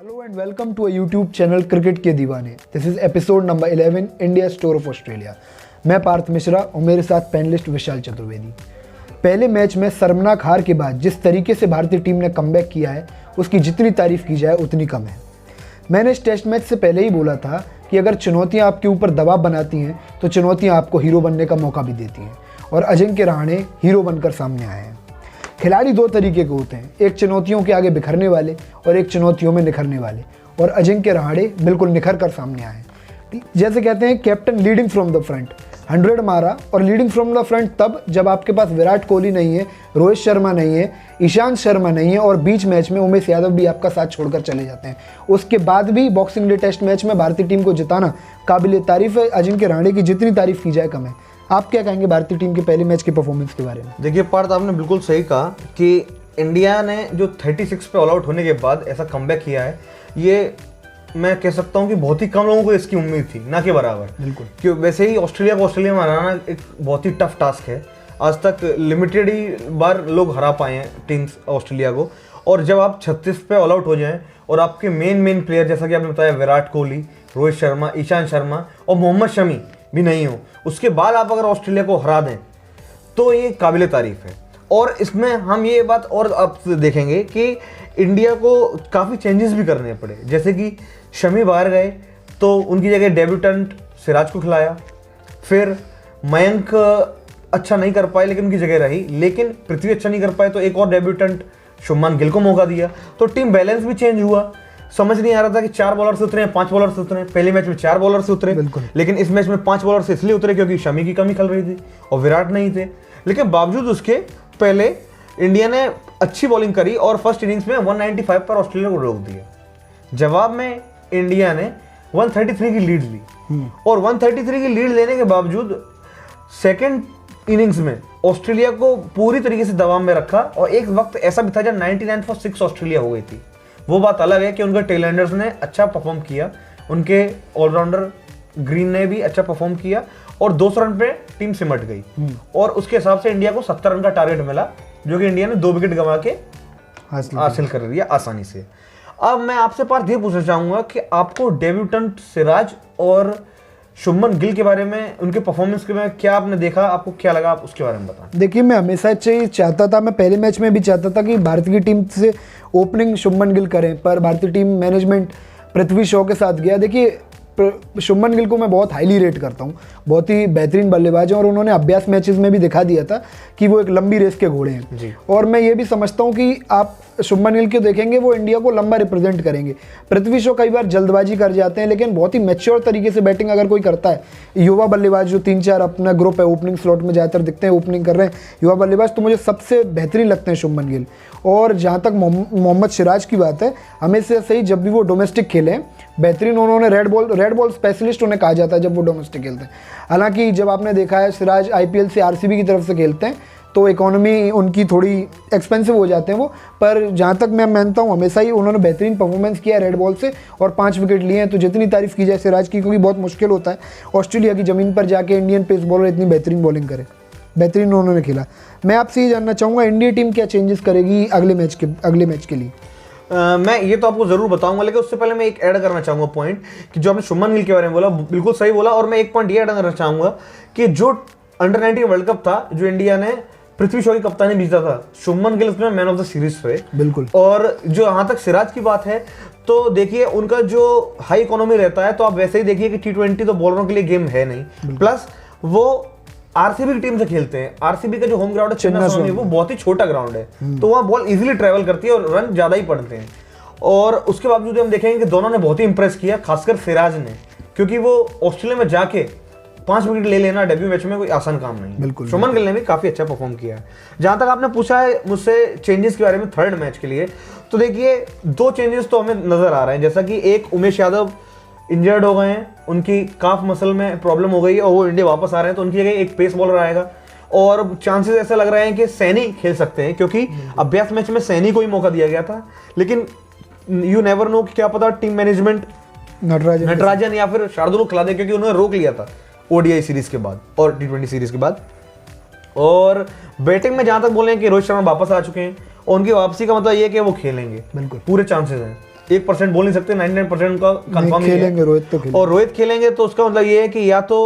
Hello and welcome to a YouTube channel cricket के दीवाने। This is episode number 11 India store of Australia. मैं पार्थ मिश्रा और मेरे साथ पैनलिस्ट विशाल चतुर्वेदी। पहले मैच में शर्मनाक हार के बाद जिस तरीके से भारतीय टीम ने कमबैक किया है उसकी जितनी तारीफ की जाए उतनी कम है। मैंने इस टेस्ट मैच से पहले ही बोला था कि अगर चुनौतियाँ आपके ऊपर दबाव बनाती हैं तो चुनौतियाँ आपको हीरो बनने का मौका भी देती हैं, और अजिंक्य रहाणे हीरो बनकर सामने आए हैं। खिलाड़ी दो तरीके के होते हैं, एक चुनौतियों के आगे बिखरने वाले और एक चुनौतियों में निखरने वाले, और अजिंक्य रहाणे बिल्कुल निखर कर सामने आए। जैसे कहते हैं captain leading from the front, 100 मारा, और लीडिंग फ्रॉम द फ्रंट तब जब आपके पास विराट कोहली नहीं है, रोहित शर्मा नहीं है, ईशांत शर्मा नहीं है, और बीच मैच में उमेश यादव भी आपका साथ छोड़कर चले जाते हैं। उसके बाद भी बॉक्सिंग डे टेस्ट मैच में भारतीय टीम को जिताना काबिल तारीफ है। अजिंक्य रहाणे की जितनी तारीफ की जाए कम है। आप क्या कहेंगे भारतीय टीम के पहले मैच के परफॉर्मेंस के बारे में? देखिए पार्थ, आपने बिल्कुल सही कहा कि इंडिया ने जो 36 पे ऑल आउट होने के बाद ऐसा कमबैक किया है, ये मैं कह सकता हूँ कि बहुत ही कम लोगों को इसकी उम्मीद थी, ना के बराबर। बिल्कुल, क्यों वैसे ही ऑस्ट्रेलिया को ऑस्ट्रेलिया में हराना एक बहुत ही टफ टास्क है। आज तक लिमिटेड ही बार लोग हरा पाए हैं टीम्स ऑस्ट्रेलिया को, और जब आप 36 पे ऑल आउट हो जाएं और आपके मेन प्लेयर जैसा कि आपने बताया विराट कोहली, रोहित शर्मा, ईशांत शर्मा और मोहम्मद शमी भी नहीं हो, उसके बाद आप अगर ऑस्ट्रेलिया को हरा दें तो ये काबिल तारीफ है। और इसमें हम ये बात और अब देखेंगे कि इंडिया को काफ़ी चेंजेस भी करने पड़े। जैसे कि शमी बाहर गए तो उनकी जगह डेब्यूटेंट सिराज को खिलाया, फिर मयंक अच्छा नहीं कर पाए लेकिन उनकी जगह रही, लेकिन पृथ्वी अच्छा नहीं कर पाए तो एक और डेब्यूटेंट शुभमान गिल को मौका दिया, तो टीम बैलेंस भी चेंज हुआ। समझ नहीं आ रहा था कि 4 बॉलर से उतरे, 5 बॉलर से उतरे। पहले मैच में 4 बॉलर से उतरे, लेकिन इस मैच में 5 बॉलर से इसलिए उतरे क्योंकि शमी की कमी खल रही थी और विराट नहीं थे। लेकिन बावजूद उसके पहले इंडिया ने अच्छी बॉलिंग करी और फर्स्ट इनिंग्स में 195 पर ऑस्ट्रेलिया को रोक दिया। जवाब में इंडिया ने 133 की लीड ली, और 133 की लीड लेने के बावजूद सेकेंड इनिंग्स में ऑस्ट्रेलिया को पूरी तरीके से दबाव में रखा। और एक वक्त ऐसा भी था जब 99 for 6 ऑस्ट्रेलिया हो गई थी। वो बात अलग है कि उनके टेलएंडर्स ने अच्छा परफॉर्म किया, उनके ऑलराउंडर ग्रीन ने भी अच्छा परफॉर्म किया, और 200 रन पे टीम सिमट गई। और उसके हिसाब से इंडिया को 70 रन का टारगेट मिला, जो कि इंडिया ने 2 विकेट गंवा के हासिल कर लिया आसानी से। अब मैं आपसे पार्थ ये पूछना चाहूंगा कि आपको डेब्यूटेंट सिराज और शुभमन गिल के बारे में, उनके परफॉर्मेंस के बारे में क्या आपने देखा, आपको क्या लगा, आप उसके बारे में बताएं। देखिए, मैं हमेशा चाहता था, मैं पहले मैच में भी चाहता था कि भारतीय की टीम से ओपनिंग शुभमन गिल करें, पर भारतीय टीम मैनेजमेंट पृथ्वी शॉ के साथ गया। देखिए, शुभमन गिल को मैं बहुत हाईली रेट करता हूँ, बहुत ही बेहतरीन बल्लेबाज हैं, और उन्होंने अभ्यास मैचेस में भी दिखा दिया था कि वो एक लंबी रेस के घोड़े हैं। और मैं ये भी समझता हूँ कि आप शुभमन गिल को देखेंगे वो इंडिया को लंबा रिप्रेजेंट करेंगे। पृथ्वी शॉ कई बार जल्दबाजी कर जाते हैं, लेकिन बहुत ही मैच्योर तरीके से बैटिंग अगर कोई करता है, युवा बल्लेबाज जो 3-4 अपना ग्रुप है ओपनिंग स्लॉट में ज़्यादातर दिखते हैं, ओपनिंग कर रहे हैं युवा बल्लेबाज, तो मुझे सबसे बेहतरीन लगते हैं शुभमन गिल। और जहाँ तक मोहम्मद सिराज की बात है, हमेशा से ही जब भी वो डोमेस्टिक खेले बेहतरीन, उन्होंने रेड बॉल स्पेशलिस्ट उन्हें कहा जाता है जब वो डोमेस्टिक खेलते हैं। हालांकि जब आपने देखा है सिराज IPL से RCB की तरफ से खेलते हैं तो इकोनॉमी उनकी थोड़ी एक्सपेंसिव हो जाते हैं वो, पर जहाँ तक मैं मानता हूँ हमेशा ही उन्होंने बेहतरीन परफॉर्मेंस किया रेड बॉल से और 5 विकेट लिए हैं। तो जितनी तारीफ की जाए सिराज की, क्योंकि बहुत मुश्किल होता है ऑस्ट्रेलिया की ज़मीन पर जाके इंडियन पेस बॉलर इतनी बेहतरीन बॉलिंग करे, बेहतरीन उन्होंने खेला। मैं आपसे ये जानना चाहूँगा इंडिया टीम क्या चेंजेस करेगी अगले मैच के लिए? मैं ये तो आपको जरूर बताऊंगा, लेकिन उससे पहले मैं एक ऐड करना चाहूंगा पॉइंट कि जो आपने शुभमन गिल के बारे में बोला बिल्कुल सही बोला, और मैं एक पॉइंट ये ऐड करना चाहूंगा कि जो अंडर 19 वर्ल्ड कप था जो इंडिया ने पृथ्वी शॉ की कप्तानी जीता था, शुभमन गिल उसमें मैन ऑफ द सीरीज थे। बिल्कुल। और जो यहाँ तक सिराज की बात है तो देखिए उनका जो हाई इकोनॉमी रहता है, तो आप वैसे ही देखिए कि T20 तो बॉलरों के लिए गेम है नहीं, प्लस वो RCB की टीम से खेलते हैं। RCB का जो होम ग्राउंड है चिन्नास्वामी, वो बहुत ही छोटा ग्राउंड है, तो वहाँ बॉल इजीली ट्रेवल करती है और रन ज्यादा ही पड़ते हैं। और उसके बावजूद हम देखेंगे कि दोनों ने बहुत ही इंप्रेस किया, खासकर सिराज ने, क्योंकि वो ऑस्ट्रेलिया में जाके 5 विकेट ले लेना डेब्यू मैच में कोई आसान काम नहीं। बिल्कुल। शुभमन गिल ने भी काफी अच्छा परफॉर्म किया है। जहां तक आपने पूछा है मुझसे चेंजेस के बारे में थर्ड मैच के लिए, तो देखिए 2 चेंजेस तो हमें नजर आ रहे हैं। जैसा कि एक, उमेश यादव इंजर्ड हो गए हैं, उनकी काफ मसल में प्रॉब्लम हो गई है और वो इंडिया वापस आ रहे हैं, तो उनकी जगह एक पेस बॉलर आएगा। और चांसेस ऐसे लग रहे हैं कि सैनी खेल सकते हैं, क्योंकि अभ्यास मैच में सैनी को ही मौका दिया गया था, लेकिन यू नेवर नो कि क्या पता टीम मैनेजमेंट नटराजन या फिर शार्दुल को खिला दे, क्योंकि उन्होंने रोक लिया था ODI सीरीज के बाद और T20 सीरीज के बाद। और बैटिंग में जहां तक बोले कि रोहित शर्मा वापस आ चुके हैं, और उनकी वापसी का मतलब ये है कि वो खेलेंगे, बिल्कुल पूरे चांसेस हैं। 1% बोल नहीं सकते, 99% का कंफर्म खेलेंगे रोहित तो खेलेंगे। और रोहित खेलेंगे तो उसका मतलब ये है कि या तो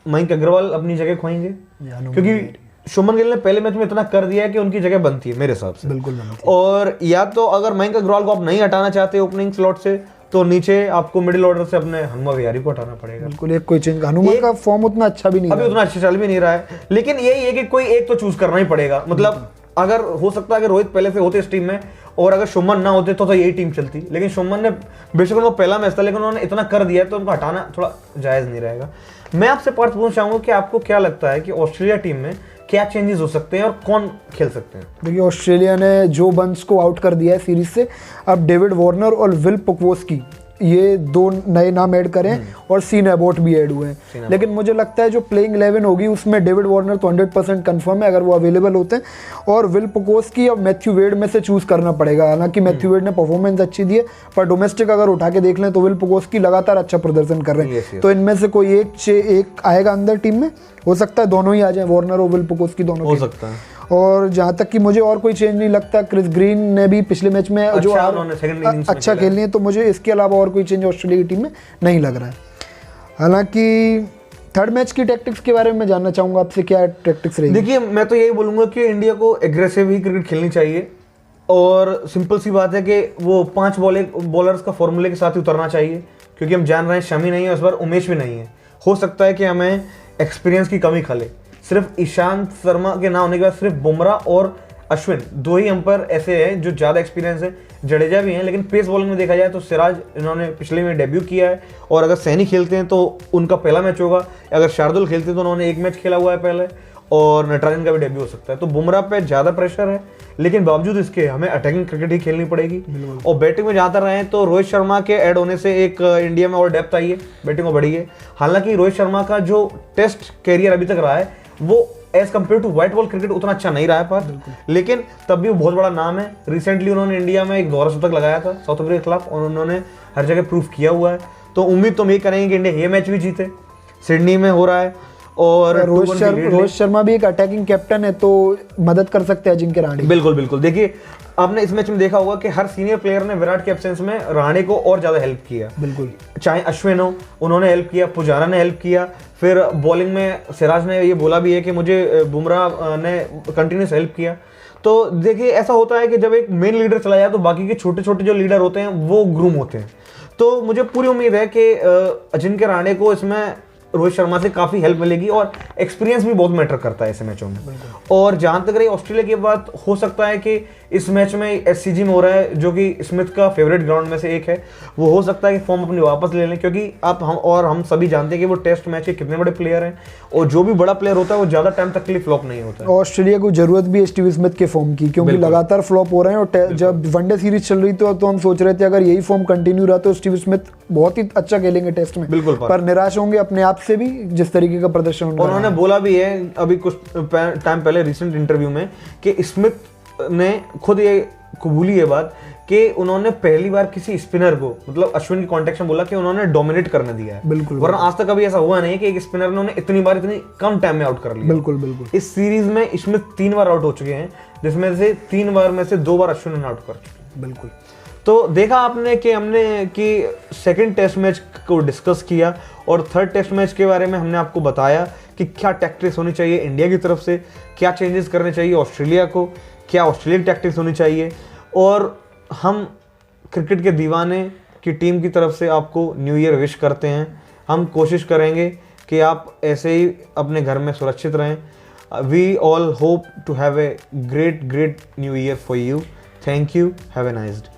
मयंक अग्रवाल अपनी जगह खोएंगे, क्योंकि शुभमन गिल ने पहले मैच में इतना कर दिया है कि उनकी जगह बनती है मेरे हिसाब से। बिल्कुल बनती है। और या तो अगर मयंक अग्रवाल को आप नहीं हटाना चाहते ओपनिंग स्लॉट से, तो नीचे आपको मिडिल ऑर्डर से अपने हनुमा विहारी को हटाना पड़ेगा। बिल्कुल, एक कोई चेंज, हनुमा का फॉर्म उतना अच्छा भी नहीं अभी उतना अच्छा चल भी नहीं रहा है, लेकिन यही है कि कोई एक तो चूज करना ही पड़ेगा। मतलब अगर हो सकता है कि रोहित पहले से होते इस टीम में और अगर शुभमन ना होते तो यही टीम चलती, लेकिन शुभमन ने बेशक उनको पहला मैच था लेकिन उन्होंने इतना कर दिया है तो उनको हटाना थोड़ा जायज नहीं रहेगा। मैं आपसे पार्थ पूछना चाहूंगा कि आपको क्या लगता है कि ऑस्ट्रेलिया टीम में क्या चेंजेस हो सकते हैं और कौन खेल सकते हैं? देखिए, ऑस्ट्रेलिया ने जो बंस को आउट कर दिया है सीरीज से, अब डेविड वार्नर और विल पुकवोस्की ये 2 नए नाम ऐड करें और सीन एबॉट भी ऐड हुए हैं। लेकिन मुझे लगता है जो प्लेइंग 11 होगी उसमें डेविड वार्नर तो 100% कंफर्म है अगर वो अवेलेबल होते हैं, और विल पुकोस्की और मैथ्यू वेड में से चूज करना पड़ेगा। हालांकि मैथ्यू वेड ने परफॉर्मेंस अच्छी दी है, पर डोमेस्टिक अगर उठा के देख लें तो विल पुकोस्की लगातार अच्छा प्रदर्शन कर रहे हैं। तो इनमें से कोई एक आएगा अंदर टीम में, हो सकता है दोनों ही आ जाए, वार्नर और विल पुकोस्की दोनों हो सकता है। और जहाँ तक कि मुझे और कोई चेंज नहीं लगता, क्रिस ग्रीन ने भी पिछले मैच में जो अच्छा खेलनी है, तो मुझे इसके अलावा और कोई चेंज ऑस्ट्रेलिया की टीम में नहीं लग रहा है। हालांकि थर्ड मैच की टैक्टिक्स के बारे में मैं जानना चाहूंगा आपसे, क्या टैक्टिक्स रहेगी? देखिए, मैं तो यही बोलूंगा कि इंडिया को एग्रेसिव ही क्रिकेट खेलनी चाहिए और सिंपल सी बात है कि वो 5 बॉलर्स का फॉर्मूले के साथ ही उतरना चाहिए, क्योंकि हम जान रहे हैं शमी नहीं है इस बार, उमेश भी नहीं है। हो सकता है कि हमें एक्सपीरियंस की कमी खले, सिर्फ ईशांत शर्मा के ना होने के बाद सिर्फ बुमराह और अश्विन 2 ही अंपायर ऐसे हैं जो ज़्यादा एक्सपीरियंस है। जडेजा भी हैं, लेकिन पेस बॉलिंग में देखा जाए तो सिराज इन्होंने पिछले में डेब्यू किया है, और अगर सैनी खेलते हैं तो उनका पहला मैच होगा, अगर शार्दुल खेलते हैं तो उन्होंने 1 मैच खेला हुआ है पहले, और नटराजन का भी डेब्यू हो सकता है। तो बुमराह पे ज़्यादा प्रेशर है, लेकिन बावजूद इसके हमें अटैकिंग क्रिकेट ही खेलनी पड़ेगी। और बैटिंग में जहाँ तक रहे तो रोहित शर्मा के ऐड होने से एक इंडिया में और डेप्थ आई है, बैटिंग में बढ़ी है। हालांकि रोहित शर्मा का जो टेस्ट कैरियर अभी तक रहा है वो as compare to white ball cricket उतना अच्छा नहीं रहा है पर, लेकिन तब भी वो बहुत बड़ा नाम है। रिसेंटली उन्होंने इंडिया में एक दोहरा शतक लगाया था साउथ अफ्रीका के खिलाफ, और उन्होंने हर जगह प्रूफ किया हुआ है। तो उम्मीद तो हम ये करेंगे कि इंडिया ये मैच भी जीते, सिडनी में हो रहा है। और रोहित शर्मा भी एक अटैकिंग कैप्टन है, तो मदद कर सकते हैं अजिंक्य रहाणे। बिल्कुल बिल्कुल। देखिए, आपने इस मैच में देखा होगा कि हर सीनियर प्लेयर ने विराट के एब्सेंस में रहाणे को और ज्यादा हेल्प किया। बिल्कुल, चाहे अश्विन हो, उन्होंने हेल्प किया, पुजारा ने हेल्प किया, फिर बॉलिंग में सिराज ने ये बोला भी है कि मुझे बुमराह ने कंटिन्यूस हेल्प किया। तो देखिए, ऐसा होता है कि जब एक मेन लीडर चला जाए तो बाकी के छोटे छोटे जो लीडर होते हैं वो ग्रूम होते हैं। तो मुझे पूरी उम्मीद है कि अजिंक्य रहाणे को इसमें रोहित शर्मा से काफ़ी हेल्प मिलेगी, और एक्सपीरियंस भी बहुत मैटर करता है ऐसे मैचों में। और जहाँ तक रही ऑस्ट्रेलिया की बात, हो सकता है कि इस मैच में एससीजी में हो रहा है, जो कि स्मिथ का फेवरेट ग्राउंड में से एक है, वो हो सकता है कि फॉर्म अपनी वापस ले लें, क्योंकि हम सभी जानते हैं कि वो टेस्ट मैच के कितने बड़े प्लेयर हैं, और जो भी बड़ा प्लेयर होता है वो ज़्यादा टाइम तक के लिए फ्लॉप नहीं होता है। ऑस्ट्रेलिया को जरूरत भी है स्टीव स्मिथ के फॉर्म की, क्योंकि लगातार फ्लॉप हो रहे हैं। और जब वनडे सीरीज चल रही थी तो हम सोच रहे थे अगर यही फॉर्म कंटिन्यू रहा तो स्टीव स्मिथ बहुत ही अच्छा खेलेंगे टेस्ट में, बिल्कुल, पर निराश होंगे अपने आप से भी, जिस तरीके का प्रदर्शन उन्होंने बोला भी है अभी कुछ टाइम पहले रिसेंट इंटरव्यू में कि स्मिथ ने खुद ये कबूली है बात कि उन्होंने पहली बार किसी स्पिनर को, मतलब अश्विन के कॉन्टेक्स्ट में बोला कि उन्होंने डोमिनेट करने दिया है। बिल्कुल, वरना आज तक कभी ऐसा हुआ नहीं कि एक स्पिनर ने उन्हें इतनी बार इतनी कम टाइम में आउट कर लिया। बिल्कुल बिल्कुल। इस सीरीज में स्मिथ 3 बार आउट हो चुके हैं, जिसमें से 3 बार में से 2 बार अश्विन ने आउट कर चुके। बिल्कुल। तो देखा आपने कि हमने कि सेकंड टेस्ट मैच को डिस्कस किया, और थर्ड टेस्ट मैच के बारे में हमने आपको बताया कि क्या टैक्टिक्स होनी चाहिए इंडिया की तरफ से, क्या चेंजेस करने चाहिए ऑस्ट्रेलिया को, क्या ऑस्ट्रेलियन टैक्टिक्स होनी चाहिए। और हम क्रिकेट के दीवाने की टीम की तरफ से आपको न्यू ईयर विश करते हैं। हम कोशिश करेंगे कि आप ऐसे ही अपने घर में सुरक्षित रहें। We all hope to have a great new year for you. Thank you. Have a nice day.